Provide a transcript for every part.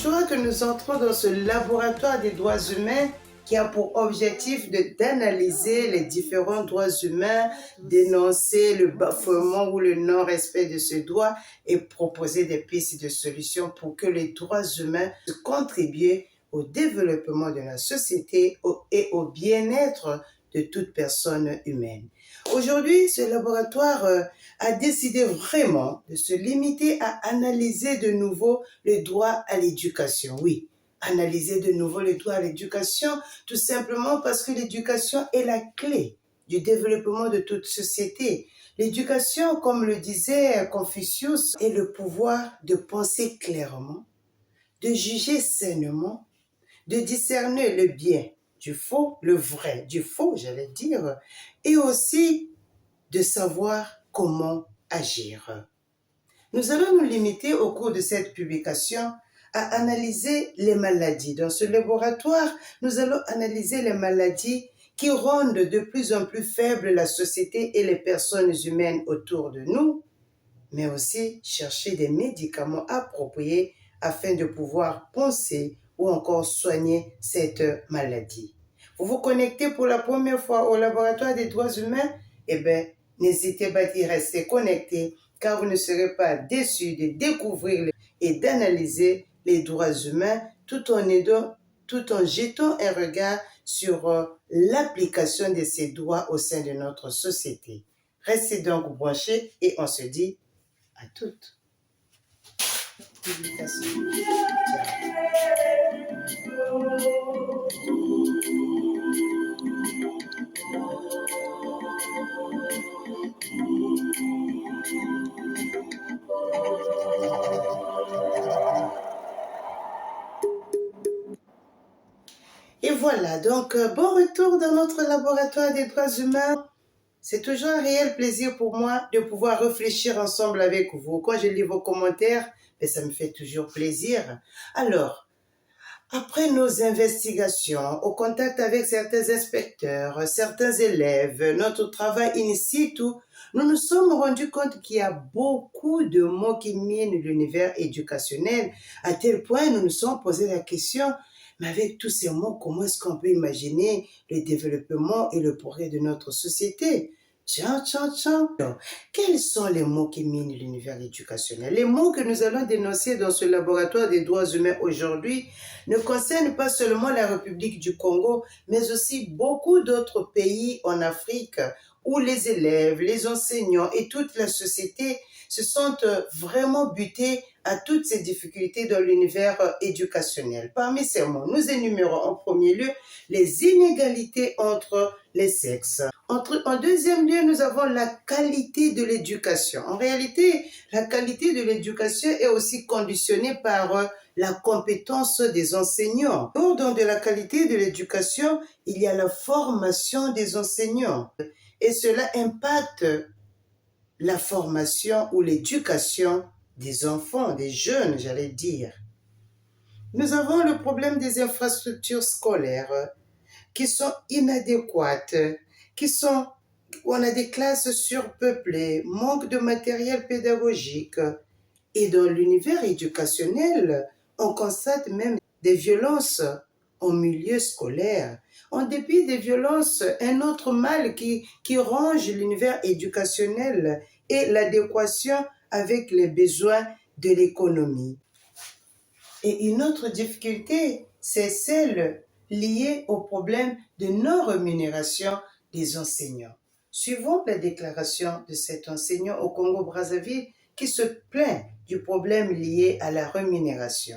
Figure-toi que nous entrons dans ce laboratoire des droits humains qui a pour objectif d'analyser les différents droits humains, dénoncer le bafouement ou le non-respect de ce droit et proposer des pistes de solutions pour que les droits humains contribuent au développement de la société et au bien-être de toute personne humaine. Aujourd'hui, ce laboratoire a décidé vraiment de se limiter à analyser de nouveau le droit à l'éducation. Oui, analyser de nouveau le droit à l'éducation, tout simplement parce que l'éducation est la clé du développement de toute société. L'éducation, comme le disait Confucius, est le pouvoir de penser clairement, de juger sainement, de discerner le bien du faux, le vrai du faux, j'allais dire, et aussi de savoir comment agir. Nous allons nous limiter au cours de cette publication à analyser les maladies. Dans ce laboratoire, nous allons analyser les maladies qui rendent de plus en plus faible la société et les personnes humaines autour de nous, mais aussi chercher des médicaments appropriés afin de pouvoir penser ou encore soigner cette maladie. Vous vous connectez pour la première fois au laboratoire des droits humains? Eh bien, n'hésitez pas d'y rester connecté car vous ne serez pas déçus de découvrir et d'analyser les droits humains tout en jetant un regard sur l'application de ces droits au sein de notre société. Restez donc branchés et on se dit à toutes. Et voilà, donc bon retour dans notre laboratoire des droits humains. C'est toujours un réel plaisir pour moi de pouvoir réfléchir ensemble avec vous. Quand je lis vos commentaires, ça me fait toujours plaisir. Alors, après nos investigations, au contact avec certains inspecteurs, certains élèves, notre travail in situ, nous nous sommes rendus compte qu'il y a beaucoup de mots qui minent l'univers éducationnel, à tel point nous nous sommes posé la question, mais avec tous ces mots, comment est-ce qu'on peut imaginer le développement et le progrès de notre société? Tiens. Quels sont les mots qui minent l'univers éducationnel? Les mots que nous allons dénoncer dans ce laboratoire des droits humains aujourd'hui ne concernent pas seulement la République du Congo, mais aussi beaucoup d'autres pays en Afrique où les élèves, les enseignants et toute la société se sentent vraiment butés à toutes ces difficultés dans l'univers éducationnel. Parmi ces mots, nous énumérons en premier lieu les inégalités entre les sexes. En deuxième lieu, nous avons la qualité de l'éducation. En réalité, la qualité de l'éducation est aussi conditionnée par la compétence des enseignants. Dans de la qualité de l'éducation, il y a la formation des enseignants. Et cela impacte la formation ou l'éducation des enfants, des jeunes, j'allais dire. Nous avons le problème des infrastructures scolaires qui sont inadéquates, où on a des classes surpeuplées, manque de matériel pédagogique. Et dans l'univers éducationnel, on constate même des violences en milieu scolaire. En dépit des violences, un autre mal qui ronge l'univers éducationnel est l'adéquation avec les besoins de l'économie. Et une autre difficulté, c'est celle liée au problème de non-rémunération des enseignants. Suivons la déclaration de cet enseignant au Congo-Brazzaville qui se plaint du problème lié à la rémunération.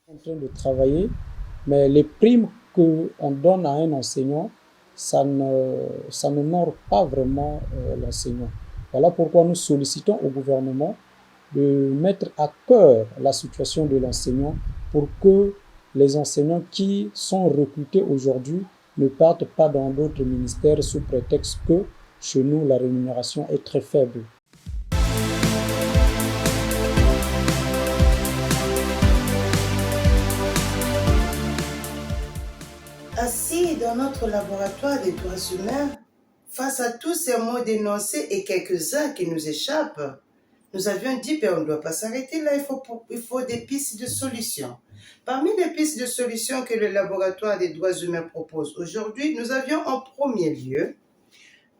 On est en train de travailler, mais les primes qu'on donne à un enseignant, ça n'honore pas vraiment l'enseignant. Voilà pourquoi nous sollicitons au gouvernement de mettre à cœur la situation de l'enseignant pour que les enseignants qui sont recrutés aujourd'hui ne partent pas dans d'autres ministères sous prétexte que chez nous, la rémunération est très faible. Assis dans notre laboratoire des droits humains, face à tous ces mots dénoncés et quelques-uns qui nous échappent, nous avions dit, ben, on ne doit pas s'arrêter là, il faut des pistes de solutions. Parmi les pistes de solutions que le laboratoire des droits humains propose aujourd'hui, nous avions en premier lieu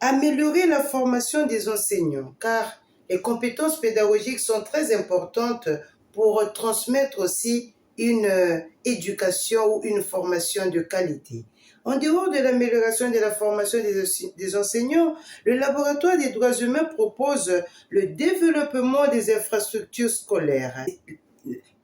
améliorer la formation des enseignants, car les compétences pédagogiques sont très importantes pour transmettre aussi une éducation ou une formation de qualité. En dehors de l'amélioration de la formation des enseignants, le laboratoire des droits humains propose le développement des infrastructures scolaires.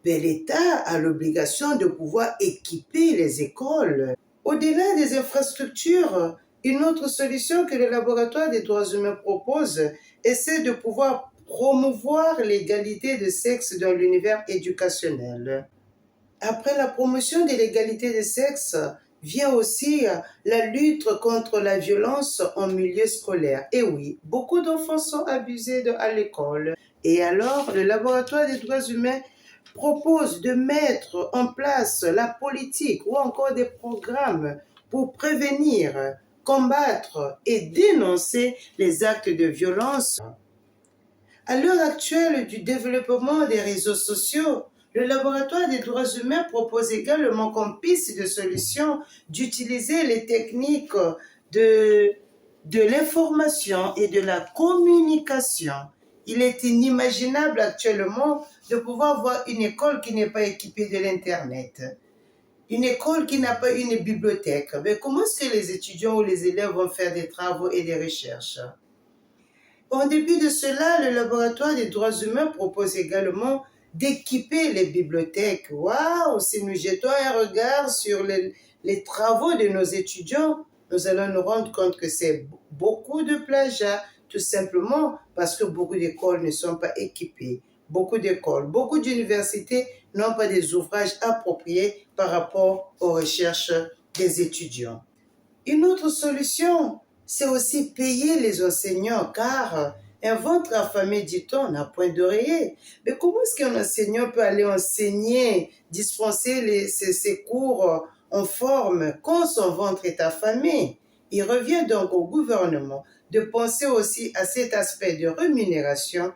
L'État a l'obligation de pouvoir équiper les écoles. Au-delà des infrastructures, une autre solution que le laboratoire des droits humains propose est celle de pouvoir promouvoir l'égalité de sexe dans l'univers éducationnel. Après la promotion de l'égalité de sexe, vient aussi la lutte contre la violence en milieu scolaire. Et oui, beaucoup d'enfants sont abusés à l'école. Et alors, le laboratoire des droits humains propose de mettre en place la politique ou encore des programmes pour prévenir, combattre et dénoncer les actes de violence. À l'heure actuelle du développement des réseaux sociaux, le laboratoire des droits humains propose également comme piste de solution d'utiliser les techniques de l'information et de la communication. Il est inimaginable actuellement de pouvoir voir une école qui n'est pas équipée de l'Internet, une école qui n'a pas une bibliothèque. Mais comment est-ce que les étudiants ou les élèves vont faire des travaux et des recherches? En dépit de cela, le laboratoire des droits humains propose également d'équiper les bibliothèques. Waouh, si nous jetons un regard sur les travaux de nos étudiants, nous allons nous rendre compte que c'est beaucoup de plagiat, tout simplement parce que beaucoup d'écoles ne sont pas équipées. Beaucoup d'écoles, beaucoup d'universités n'ont pas des ouvrages appropriés par rapport aux recherches des étudiants. Une autre solution, c'est aussi payer les enseignants, car un ventre affamé, dit-on, n'a point d'oreiller. Mais comment est-ce qu'un enseignant peut aller enseigner, dispenser ces cours en forme quand son ventre est affamé? Il revient donc au gouvernement de penser aussi à cet aspect de rémunération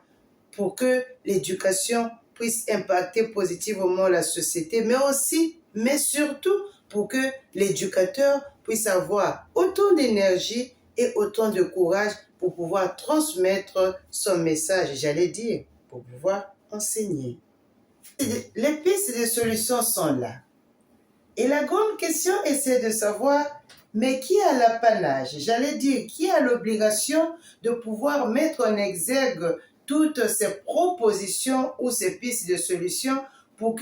pour que l'éducation puisse impacter positivement la société, mais aussi, mais surtout, pour que l'éducateur puisse avoir autant d'énergie et autant de courage pour pouvoir transmettre son message, j'allais dire, pour pouvoir enseigner. Les pistes de solutions sont là. Et la grande question est celle de savoir, mais qui a l'apanage, j'allais dire, qui a l'obligation de pouvoir mettre en exergue toutes ces propositions ou ces pistes de solutions pour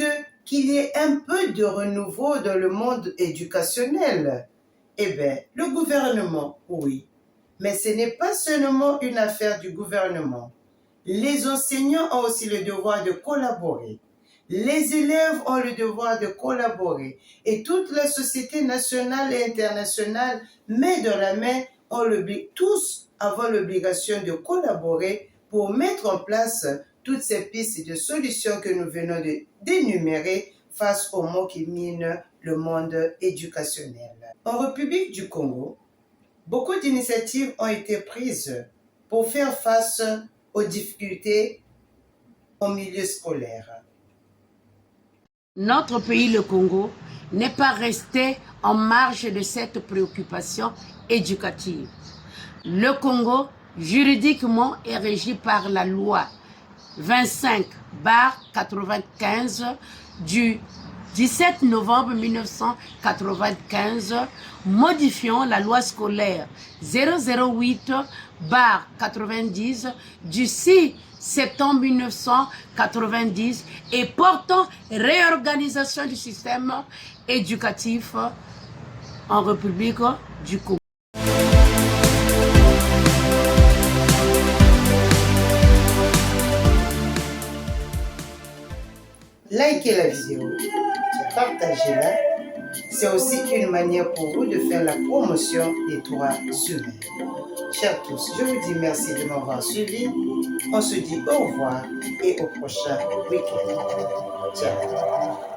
qu'il y ait un peu de renouveau dans le monde éducationnel? Eh bien, le gouvernement, oui. Mais ce n'est pas seulement une affaire du gouvernement. Les enseignants ont aussi le devoir de collaborer. Les élèves ont le devoir de collaborer. Et toute la société nationale et internationale, main dans la main, tous avons l'obligation de collaborer pour mettre en place toutes ces pistes de solutions que nous venons d'énumérer face aux maux qui minent le monde éducationnel. En République du Congo, beaucoup d'initiatives ont été prises pour faire face aux difficultés au milieu scolaire. Notre pays, le Congo, n'est pas resté en marge de cette préoccupation éducative. Le Congo, juridiquement, est régi par la loi 25/95 du 17 novembre 1995, modifiant la loi scolaire 008/90 du 6 septembre 1990 et portant réorganisation du système éducatif en République du Congo. Likez la vidéo, partagez-la. C'est aussi une manière pour vous de faire la promotion des droits humains. Chers tous, je vous dis merci de m'avoir suivi. On se dit au revoir et au prochain week-end. Ciao.